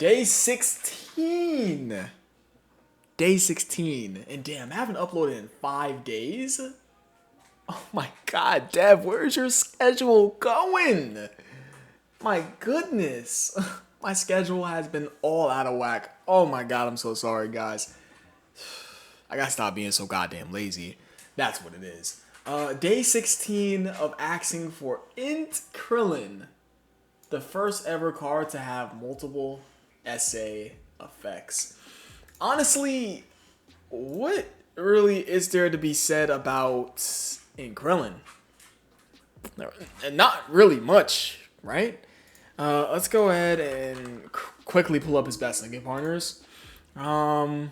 Day 16. Day 16. And damn, I haven't uploaded in 5 days. Oh my god, Dev, where's your schedule going? My goodness. My schedule has been all out of whack. Oh my god, I'm so sorry, guys. I gotta stop being so goddamn lazy. That's what it is. Day 16 of axing for INT Krillin. The first ever card to have multiple essay effects. Honestly, what really is there to be said about INT Krillin? Not really much, right? Let's go ahead and quickly pull up his best linking partners. Baseball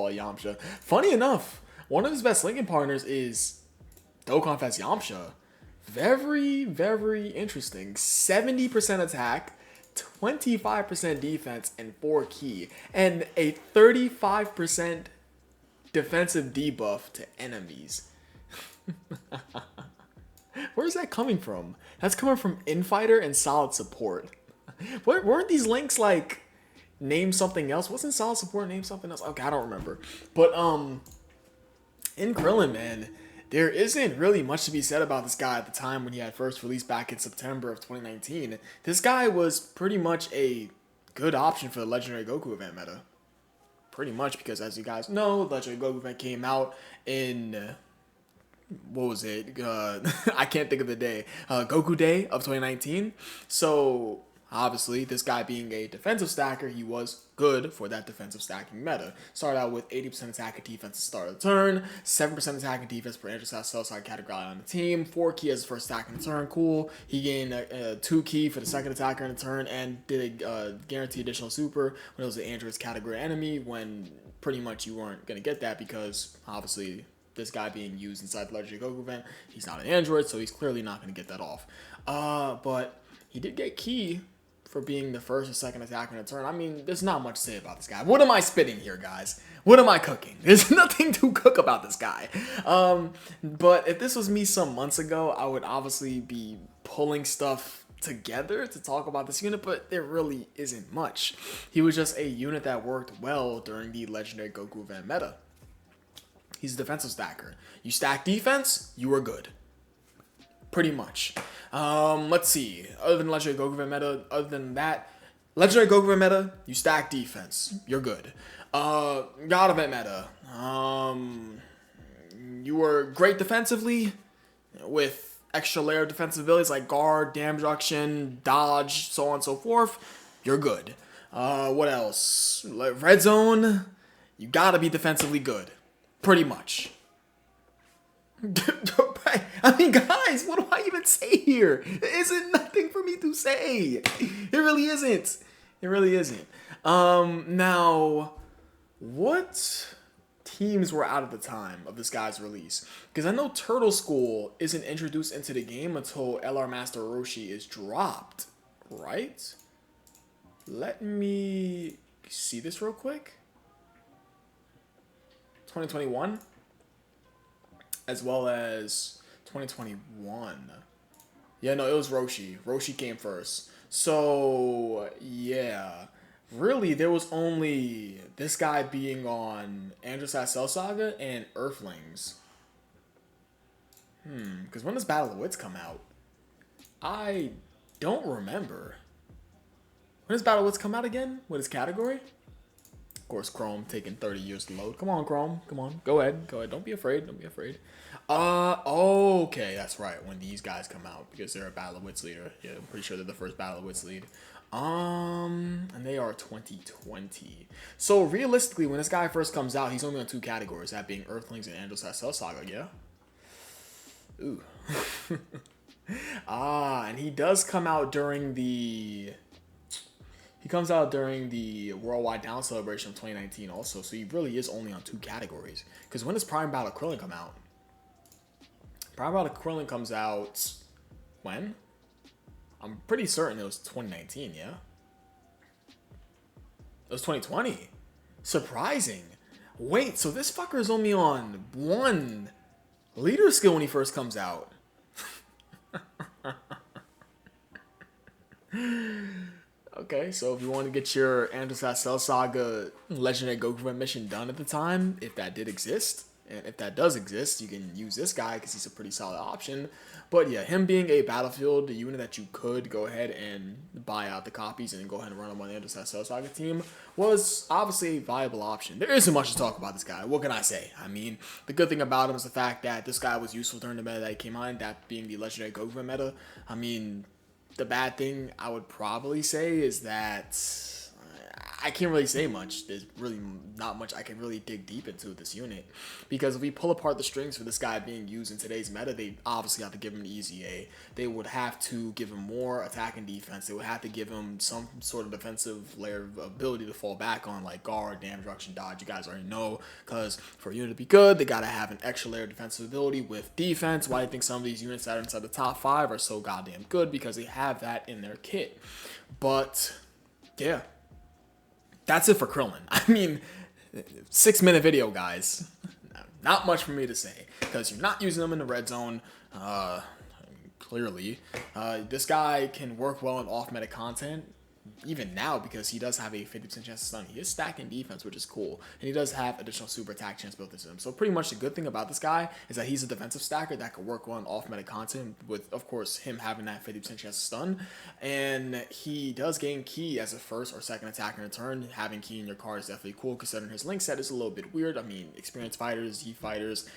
Yamcha. Funny enough, one of his best linking partners is Dokkan Fest Yamcha. Very, very interesting. 70% attack, 25% defense, and 4 key. And a 35% defensive debuff to enemies. Where's that coming from? That's coming from Infighter and Solid Support. Weren't these links like name something else? Wasn't Solid Support name something else? Okay, I don't remember. But in Krillin, man, there isn't really much to be said about this guy at the time when he had first released back in September of 2019. This guy was pretty much a good option for the Legendary Goku event meta. Pretty much because, as you guys know, the Legendary Goku event came out in what was it? I can't think of the day. Goku Day of 2019. So obviously, this guy being a defensive stacker, he was good for that defensive stacking meta. Started out with 80% attack and defense to start of the turn, 7% attack and defense per intercept cell side category on the team, 4 key as the first stack in the turn, cool. He gained 2 key for the second attacker in the turn and did a guaranteed additional super when it was an Android's category enemy, when pretty much you weren't going to get that because obviously this guy being used inside the Legendary Goku event, he's not an Android, so he's clearly not going to get that off. But he did get key for being the first or second attacker in a turn. I mean, there's not much to say about this guy. What am I spitting here, guys? What am I cooking? There's nothing to cook about this guy. But if this was me some months ago, I would obviously be pulling stuff together to talk about this unit, but there really isn't much. He was just a unit that worked well during the Legendary Goku event meta. He's a defensive stacker. You stack defense, you are good. Pretty much. Let's see. Other than Legendary Goku event meta, other than that, Legendary Goku event meta, you stack defense, you're good. God event meta, you were great defensively with extra layer of defensive abilities like guard, damage reduction, dodge, so on and so forth. You're good. What else? Red zone, you gotta be defensively good. Pretty much. I mean, guys, what do I even say here? There isn't nothing for me to say. It really isn't. It really isn't. Now, what teams were out at the time of this guy's release? Because I know Turtle School isn't introduced into the game until LR Master Roshi is dropped, right? Let me see this real quick. 2021, as well as 2021. Yeah, no, it was Roshi. Roshi came first. So, yeah. Really, there was only this guy being on Androsat Cell Saga and Earthlings. Because when does Battle of the Wits come out? I don't remember. When does Battle of the Wits come out again? What is category? Of course, Chrome taking 30 years to load. Come on, Chrome. Come on. Go ahead. Go ahead. Don't be afraid. Don't be afraid. Okay. That's right. When these guys come out. Because they're a Battle of Wits leader. Yeah, I'm pretty sure they're the first Battle of Wits lead. And they are 2020. So, realistically, when this guy first comes out, he's only on 2 categories. That being Earthlings and Androsat Cell Saga, yeah? Ooh. And he does come out during the... He comes out during the Worldwide Down Celebration of 2019 also, so he really is only on 2 categories. Because when does Prime Battle Krillin come out? Prime Battle Krillin comes out... when? I'm pretty certain it was 2019, yeah? It was 2020. Surprising. Wait, so this fucker is only on 1 leader skill when he first comes out. Okay, so if you want to get your Androsat Cell Saga Legendary Goku mission done at the time, if that did exist, and if that does exist, you can use this guy because he's a pretty solid option. But yeah, him being a Battlefield unit that you could go ahead and buy out the copies and then go ahead and run him on the Androsat Cell Saga team was obviously a viable option. There isn't much to talk about this guy. What can I say? I mean, the good thing about him is the fact that this guy was useful during the meta that he came on, that being the Legendary Goku meta. I mean, the bad thing I would probably say is that I can't really say much. There's really not much I can really dig deep into this unit. Because if we pull apart the strings for this guy being used in today's meta, they obviously have to give him an easy A. They would have to give him more attack and defense. They would have to give him some sort of defensive layer of ability to fall back on, like guard, damage reduction, dodge. You guys already know. Because for a unit to be good, they got to have an extra layer of defensive ability with defense. Why do you think some of these units that are inside the top 5 are so goddamn good? Because they have that in their kit. But, yeah. That's it for Krillin. I mean, 6-minute video, guys. Not much for me to say, because you're not using them in the red zone, clearly. This guy can work well in off-meta content, even now, because he does have a 50% chance to stun. He is stacking defense, which is cool. And he does have additional super attack chance built into him. So pretty much the good thing about this guy is that he's a defensive stacker that can work well in off-meta content with, of course, him having that 50% chance to stun. And he does gain ki as a first or second attack in return. Having ki in your card is definitely cool, considering his link set is a little bit weird. I mean, experienced fighters, Z fighters,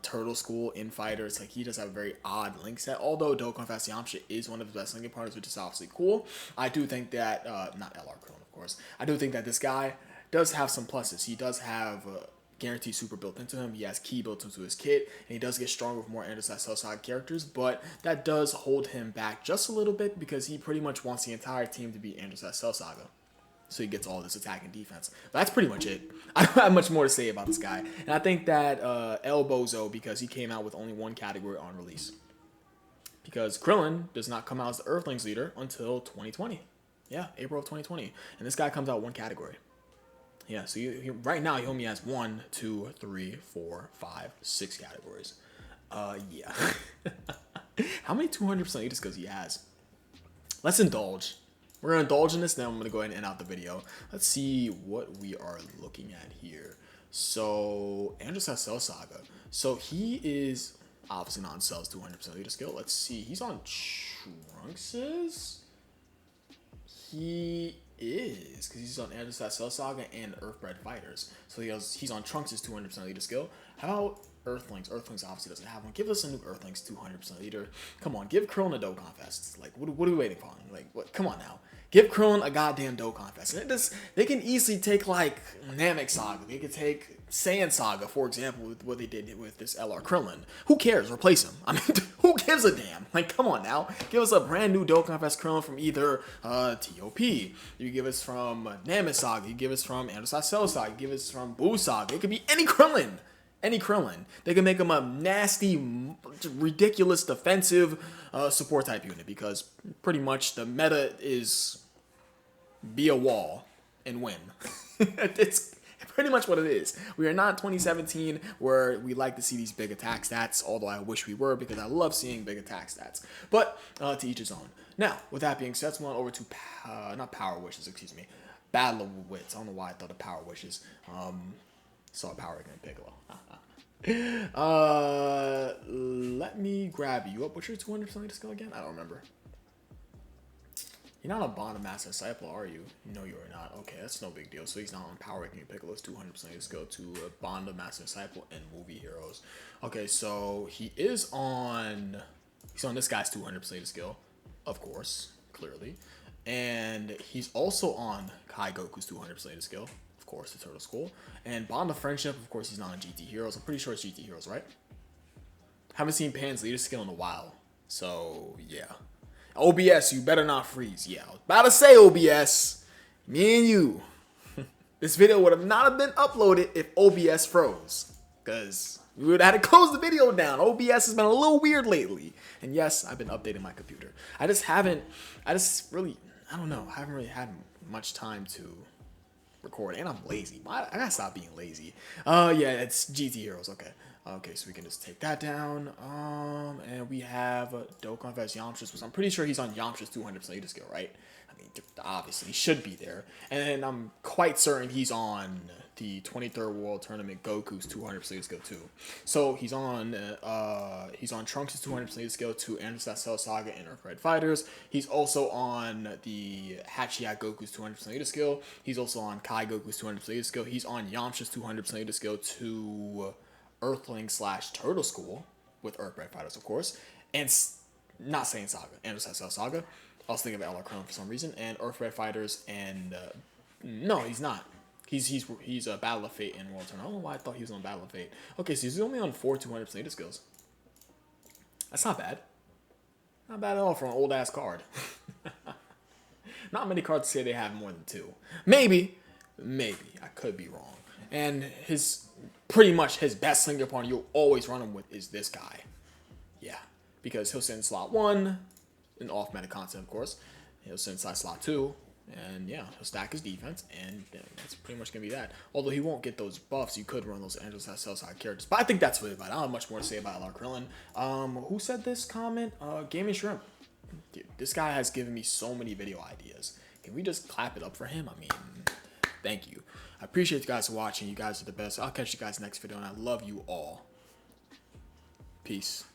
Turtle School, in fighters, like he does have a very odd link set. Although Dokkan Fast Yamcha is one of the best linking partners, which is obviously cool. I do think that, not LR Krillin, of course. I do think that this guy does have some pluses. He does have guaranteed super built into him. He has ki built into his kit, and he does get stronger with more Androsat Cell Saga characters, but that does hold him back just a little bit because he pretty much wants the entire team to be Androsat Cell Saga. So he gets all this attack and defense. But that's pretty much it. I don't have much more to say about this guy. And I think that El Bozo, because he came out with only one category on release. Because Krillin does not come out as the Earthlings leader until 2020. Yeah, April of 2020. And this guy comes out one category. Yeah, so right now he only has 1, 2, 3, 4, 5, 6 categories. Yeah. How many 200% leaders does he has? Let's indulge. We're going to indulge in this, then I'm going to go ahead and end out the video. Let's see what we are looking at here. So, Androsat Cell Saga. So, he is obviously not on Cell's 200% leader skill. Let's see. He's on Trunks's? He is, because he's on Androsat Cell Saga and Earthbred Fighters. So, he's on Trunks' 200% leader skill. How about Earthlings? Earthlings obviously doesn't have one. Give us a new Earthlings 200% leader. Come on, give Krillin a Dokkan Fest. Like, what are we waiting for? Like, what? Come on now. Give Krillin a goddamn Dokkan Fest. And they can easily take, like, Namek Saga. They could take Saiyan Saga, for example, with what they did with this LR Krillin. Who cares? Replace him. I mean, who gives a damn? Like, come on now. Give us a brand new Dokkan Fest Krillin from either TOP. You give us from Namek Saga. You give us from Androsat Cell Saga. You give us from Buu Saga. It could be any Krillin. Any Krillin. They can make him a nasty, ridiculous, defensive support type unit, because pretty much the meta is be a wall and win. It's pretty much what it is. We are not 2017 where we like to see these big attack stats, although I wish we were, because I love seeing big attack stats. But to each his own. Now, with that being said, let's move on over to not Power Wishes, excuse me. Battle of Wits. I don't know why I thought of Power Wishes. Saw Power again, Piccolo. Let me grab you up. What's your 200% skill again? I don't remember. You're not a Bond of Master Disciple, are you? No, you are not. Okay, that's no big deal. So he's not on Power Ranking Piccolo's 200% skill to Bond of Master Disciple and Movie Heroes. Okay, so he is on. He's on this guy's 200% skill, of course, clearly, and he's also on Kai Goku's 200% skill. Of course, the Turtle School. And Bond of Friendship, of course, he's not on GT Heroes. I'm pretty sure it's GT Heroes, right? Haven't seen Pan's leader skill in a while. So, yeah. OBS, you better not freeze. Yeah, I was about to say OBS. Me and you. This video would have not been uploaded if OBS froze. Because we would have had to close the video down. OBS has been a little weird lately. And yes, I've been updating my computer. I don't know. I haven't really had much time to record, and I'm lazy. I gotta stop being lazy. Yeah, it's GT Heroes. Okay, so we can just take that down. And we have Dokkan Fest Yamcha's, which I'm pretty sure he's on Yamcha's 200% leader skill, right? mean, obviously he should be there. And I'm quite certain he's on the 23rd World Tournament Goku's 200% skill too. So he's on Trunks' 200% skill to Anderson Cell Saga and Earthrise Fighters. He's also on the Hachiya Goku's 200% skill. He's also on Kai Goku's 200% skill. He's on Yamcha's 200% skill to Earthling / Turtle School with Earthrise Fighters, of course. And not saying Saga, Anderson Cell Saga. I was thinking of LR Krillin for some reason, and Earthrise Fighters, and no, he's not. He's a Battle of Fate in World Tournament. I don't know why I thought he was on Battle of Fate. Okay, so he's only on 4 200% skills. That's not bad. Not bad at all for an old ass card. Not many cards say they have more than 2. Maybe I could be wrong. And pretty much his best slinger partner you'll always run him with is this guy. Yeah, because he'll send slot 1, an off meta concept, of course. He'll send side slot 2. And yeah, he'll stack his defense, and that's pretty much going to be that. Although he won't get those buffs, you could run those Angels that sell side characters. But I think that's really about it. I don't have much more to say about LR Krillin. Who said this comment? Gaming Shrimp. Dude, this guy has given me so many video ideas. Can we just clap it up for him? I mean, thank you. I appreciate you guys for watching. You guys are the best. I'll catch you guys next video, and I love you all. Peace.